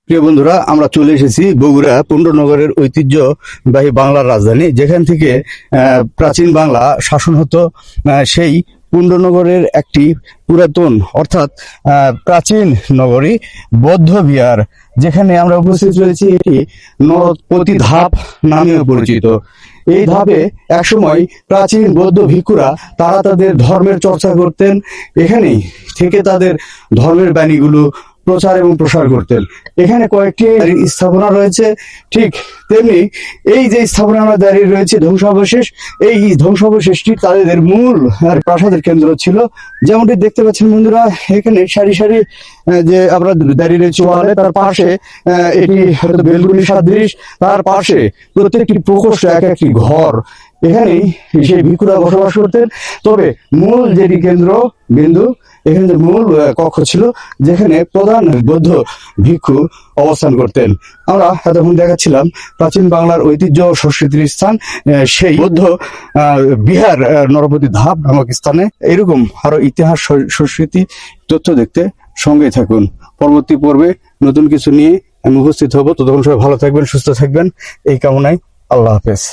প্রিয় বন্ধুরা, আমরা চলে এসেছি বগুড়া পুণ্ডনগরের ঐতিহ্যবাহী বাংলার রাজধানী, যেখান থেকে প্রাচীন বাংলা শাসন হতো। সেই পুণ্ডনগরের একটি পুরাতন অর্থাৎ প্রাচীন নগরী বৌদ্ধ বিহার, যেখানে আমরা উপস্থিত রয়েছি। এটি নরপতি ধাপ নামেও পরিচিত। এই ধাপে একসময় প্রাচীন বৌদ্ধ ভিক্ষুরা তারা তাদের ধর্মের চর্চা করতেন, এখানেই থেকে তাদের ধর্মের বাণীগুলো প্রচার এবং প্রসার করতেন। এখানে কয়েকটি স্থাপনা রয়েছে, ঠিক তেমনি এই যে স্থাপনা আমরা দাঁড়িয়ে রয়েছে ধ্বংসাবশেষ, এই ধ্বংসাবশেষটি তাদের মূল প্রাসাদের কেন্দ্র ছিল। যেমনটি দেখতে পাচ্ছেন বন্ধুরা, এখানে সারি সারি যে আমরা দাঁড়িয়ে রয়েছি ওয়ালে, তার পাশে এটি হয়তো বেলগুলি সাদৃশ, তার পাশে প্রত্যেকটি প্রকোষ্ঠ এক একটি ঘর। এখানেই সেই ভিক্ষুরা বসবাস করতেন। তবে মূল যেটি কেন্দ্র বিন্দু, এখানে যে মূল কক্ষ ছিল যেখানে প্রধান বৌদ্ধ ভিক্ষু অবস্থান করতেন। আমরা এতক্ষণ দেখাচ্ছিলাম প্রাচীন বাংলার ঐতিহ্য ও সংস্কৃতির স্থান, সেই বৌদ্ধ বিহার নরপতি ধাপ নামক স্থানে। এরকম আরো ইতিহাস সংস্কৃতি তথ্য দেখতে সঙ্গেই থাকুন। পরবর্তী পর্বে নতুন কিছু নিয়ে আমি উপস্থিত হব। ততক্ষণ সবাই ভালো থাকবেন, সুস্থ থাকবেন, এই কামনায়। আল্লাহ হাফেজ।